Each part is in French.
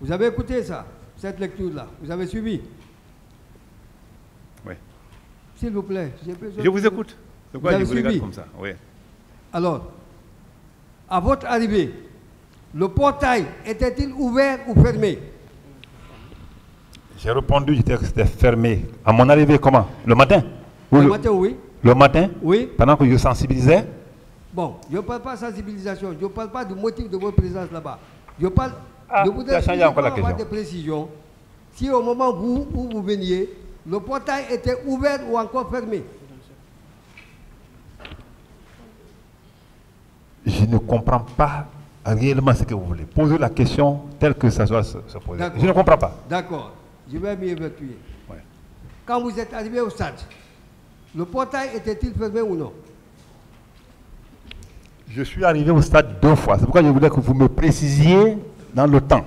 Vous avez écouté ça, cette lecture-là? Vous avez suivi? Oui. S'il vous plaît. Je vous écoute. Pourquoi je vous regarde comme ça? Oui. Alors, à votre arrivée, le portail était-il ouvert ou fermé? J'ai répondu, c'était fermé. À mon arrivée, comment? Le matin? Le matin, oui. Le matin? Oui. Pendant que je sensibilisais? Bon, je ne parle pas de sensibilisation, je ne parle pas du motif de votre présence là-bas. Je parle. Je voudrais avoir des précisions. Si au moment où vous veniez, le portail était ouvert ou encore fermé? Je ne comprends pas réellement ce que vous voulez. Posez la question telle que ça soit se poser. Je ne comprends pas. D'accord. Je vais m'y évacuer. Ouais. Quand vous êtes arrivé au stade, le portail était-il fermé ou non? Je suis arrivé au stade 2 fois. C'est pourquoi je voulais que vous me précisiez dans le temps.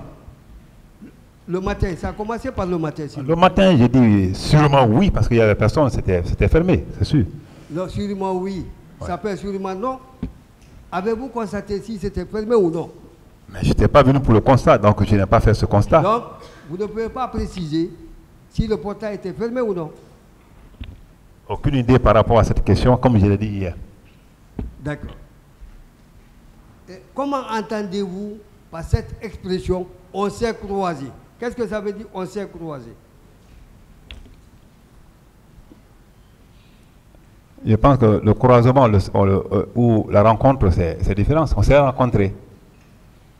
Le matin, ça a commencé par le matin. Le matin, j'ai dit sûrement oui, parce qu'il y avait personne, c'était fermé, c'est sûr. Non, sûrement oui. Ouais. Ça peut être sûrement non. Avez-vous constaté si c'était fermé ou non? Mais je n'étais pas venu pour le constat, donc je n'ai pas fait ce constat. Donc, vous ne pouvez pas préciser si le portail était fermé ou non? Aucune idée par rapport à cette question, comme je l'ai dit hier. D'accord. Comment entendez-vous par cette expression « on s'est croisé » ? Qu'est-ce que ça veut dire « on s'est croisé » ? Je pense que le croisement ou la rencontre, c'est différent. On s'est rencontrés.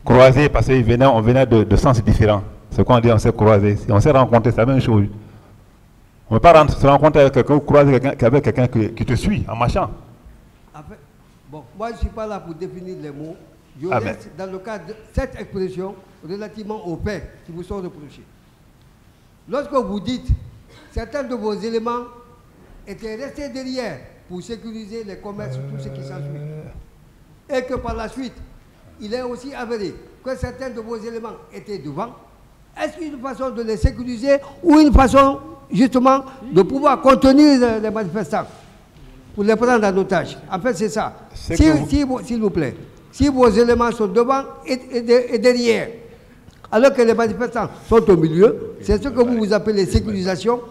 Croisés parce qu'on venait de sens différents. Ce qu'on dit, on s'est croisés. Si on s'est rencontrés, c'est la même chose. On ne peut pas se rencontrer avec quelqu'un ou croiser avec quelqu'un qui te suit en marchant. En fait, bon, moi je ne suis pas là pour définir les mots. Je reste dans le cadre de cette expression relativement aux faits qui vous sont reprochés. Lorsque vous dites certains de vos éléments étaient restés derrière pour sécuriser les commerces, tout ce qui s'ensuit, et que par la suite, il est aussi avéré que certains de vos éléments étaient devant, est-ce une façon de les sécuriser ou une façon justement de pouvoir contenir les manifestants pour les prendre en otage? En fait, c'est ça. S'il vous plaît, si vos éléments sont devant et derrière, alors que les manifestants sont au milieu, c'est ce que vous appelez sécurisation.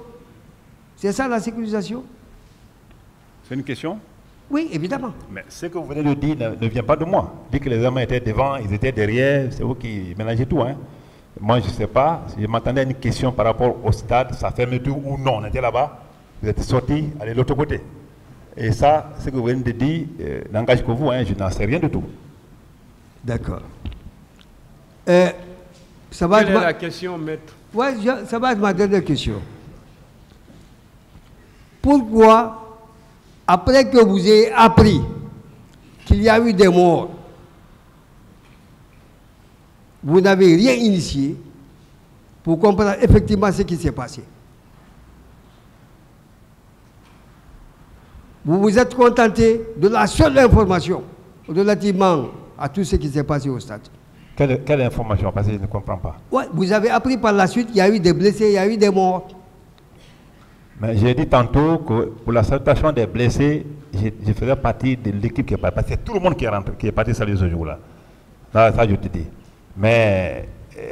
C'est ça la sécurisation? C'est une question? Oui, évidemment. Mais ce que vous venez de dire ne vient pas de moi. Dire que les hommes étaient devant, ils étaient derrière, c'est vous qui mélangez tout. Hein. Moi, je ne sais pas. Je m'attendais à une question par rapport au stade, sa fermeture ou non. On était là-bas, vous êtes sortis, allez de l'autre côté. Et ça, ce que vous venez de dire n'engage que vous, hein, je n'en sais rien du tout. D'accord. Quelle est la question, maître? Oui, ça va être ma dernière question. Pourquoi, après que vous ayez appris qu'il y a eu des morts, vous n'avez rien initié pour comprendre effectivement ce qui s'est passé? Vous vous êtes contenté de la seule information relativement à tout ce qui s'est passé au stade. Quelle information? Parce que je ne comprends pas. Ouais, vous avez appris par la suite qu'il y a eu des blessés, il y a eu des morts. Mais j'ai dit tantôt que pour la salutation des blessés, je faisais partie de l'équipe qui est partie. C'est tout le monde qui est rentré, qui est parti saluer ce jour-là. Ça, je te dis. Mais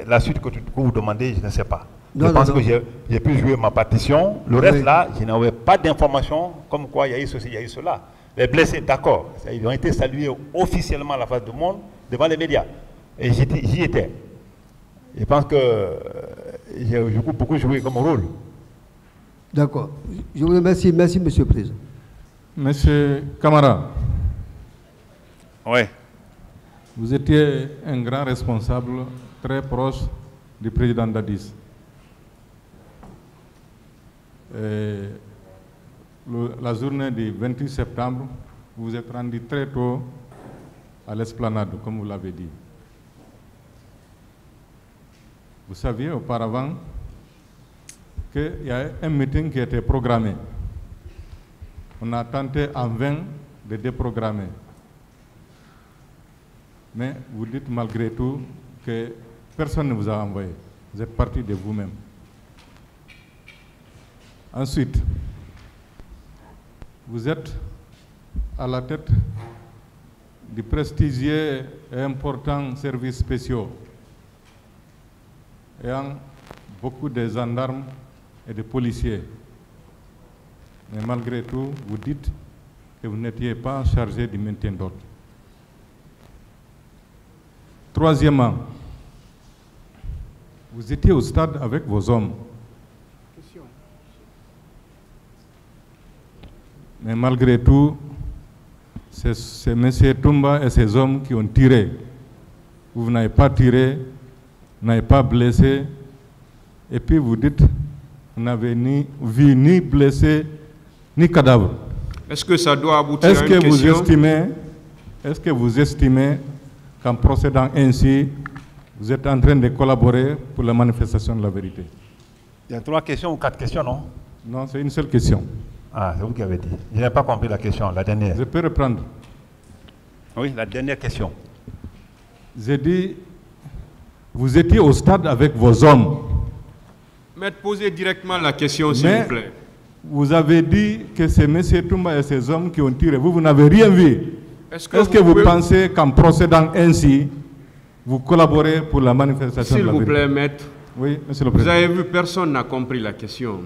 la suite que vous demandez, je ne sais pas. Je pense que j'ai pu jouer ma partition. Le reste, là, je n'avais pas d'informations comme quoi il y a eu ceci, il y a eu cela. Les blessés, d'accord. Ils ont été salués officiellement à la face du monde, devant les médias. Et j'y étais. Je pense que j'ai beaucoup joué comme rôle. D'accord. Je vous remercie. Merci, Monsieur le Président. Monsieur Camara. Oui. Vous étiez un grand responsable très proche du président Dadis. La journée du 28 septembre, vous vous êtes rendu très tôt à l'esplanade, comme vous l'avez dit. Vous saviez auparavant qu'il y a un meeting qui était programmé. On a tenté en vain de déprogrammer. Mais vous dites malgré tout que personne ne vous a envoyé. Vous êtes parti de vous-même. Ensuite, vous êtes à la tête du prestigieux et important services spéciaux. ayant beaucoup de gendarmes et de policiers. Mais malgré tout, vous dites que vous n'étiez pas chargé du maintien d'ordre. Troisièmement, vous étiez au stade avec vos hommes. Mais malgré tout, c'est M. Toumba et ses hommes qui ont tiré. Vous n'avez pas tiré, vous n'avez pas blessé, et puis vous dites, vous n'avez ni vu, ni blessé, ni cadavre. Est-ce que ça doit aboutir à une question? Est-ce que vous estimez qu'en procédant ainsi, vous êtes en train de collaborer pour la manifestation de la vérité? Il y a 3 questions ou 4 questions, non? Non, c'est une seule question. Ah, c'est vous qui avez dit. Je n'ai pas compris la question, la dernière. Je peux reprendre. Oui, la dernière question. J'ai dit, vous étiez au stade avec vos hommes. Maître, posez directement la question, s'il vous plaît. Vous avez dit que c'est M. Toumba et ses hommes qui ont tiré. Vous n'avez rien vu. Est-ce que vous pensez qu'en procédant ainsi, vous collaborez pour la manifestation de la vérité? S'il vous plaît, maître. Oui, monsieur le président. Vous avez vu, personne n'a compris la question.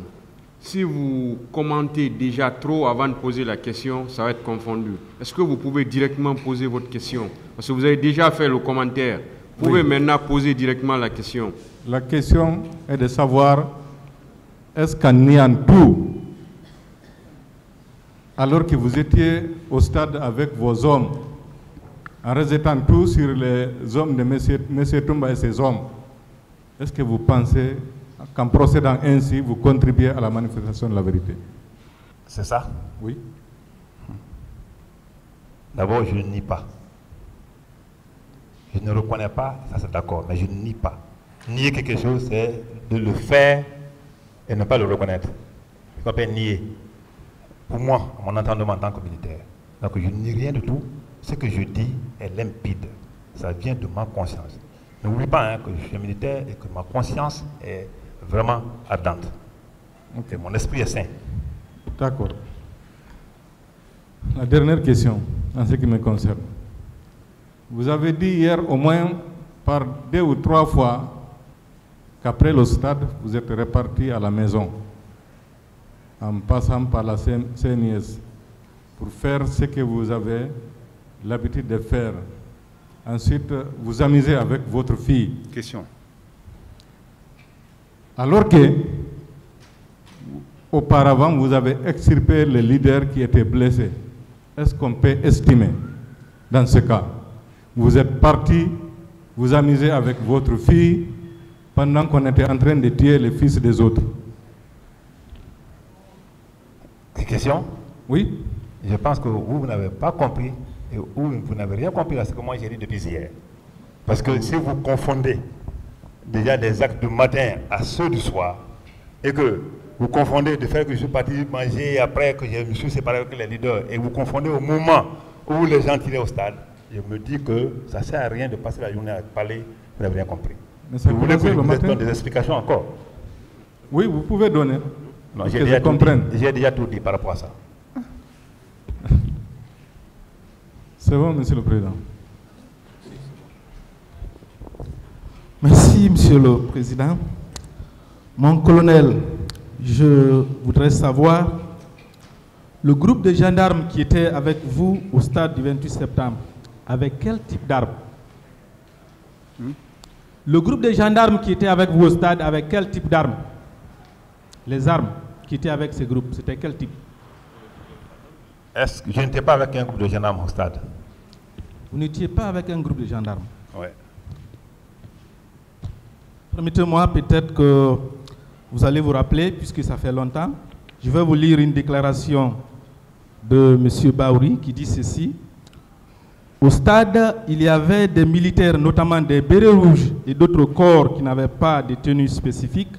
Si vous commentez déjà trop avant de poser la question, ça va être confondu. Est-ce que vous pouvez directement poser votre question? Parce que vous avez déjà fait le commentaire. Vous pouvez maintenant poser directement la question. La question est de savoir, est-ce qu'en niant tout, alors que vous étiez au stade avec vos hommes, en rejetant tout sur les hommes de M. Toumba et ses hommes, est-ce que vous pensez qu'en procédant ainsi, vous contribuez à la manifestation de la vérité? C'est ça? Oui. D'abord, je ne nie pas. Je ne reconnais pas, ça c'est d'accord, mais je ne nie pas. Nier quelque chose, c'est de le faire et ne pas le reconnaître. Je ne peux pas nier. Pour moi, à mon entendement en tant que militaire. Donc je ne nie rien du tout. Ce que je dis est limpide. Ça vient de ma conscience. N'oublie pas que je suis militaire et que ma conscience est vraiment ardente. Okay. Mon esprit est sain. D'accord. La dernière question, en ce qui me concerne. Vous avez dit hier au moins par 2 ou 3 fois qu'après le stade, vous êtes reparti à la maison en passant par la CNIS pour faire ce que vous avez l'habitude de faire. Ensuite, vous amusez avec votre fille. Question. Alors que, auparavant, vous avez extirpé le leader qui était blessé. Est-ce qu'on peut estimer, dans ce cas, vous êtes parti, vous amusez avec votre fille, pendant qu'on était en train de tuer les fils des autres? Question? Oui. Je pense que vous n'avez pas compris, et vous n'avez rien compris à ce que moi j'ai dit depuis hier. Parce que si vous confondez déjà des actes du matin à ceux du soir, et que vous confondez le fait que je suis parti manger après que je me suis séparé avec les leaders, et vous confondez au moment où les gens tiraient au stade, je me dis que ça ne sert à rien de passer la journée à parler, vous n'avez rien compris. Vous voulez que je vous donne des explications encore? Oui, vous pouvez donner. Non, j'ai déjà tout dit par rapport à ça. C'est bon, Monsieur le Président. Merci, Monsieur le Président. Mon colonel, je voudrais savoir, le groupe de gendarmes qui était avec vous au stade du 28 septembre, avec quel type d'armes? Le groupe de gendarmes qui était avec vous au stade, avec quel type d'armes? Les armes qui étaient avec ce groupe, c'était quel type? Est-ce que je n'étais pas avec un groupe de gendarmes au stade? Vous n'étiez pas avec un groupe de gendarmes? Oui. Permettez-moi peut-être que vous allez vous rappeler, puisque ça fait longtemps, je vais vous lire une déclaration de M. Baouri qui dit ceci. Au stade, il y avait des militaires, notamment des bérets rouges et d'autres corps qui n'avaient pas de tenue spécifique,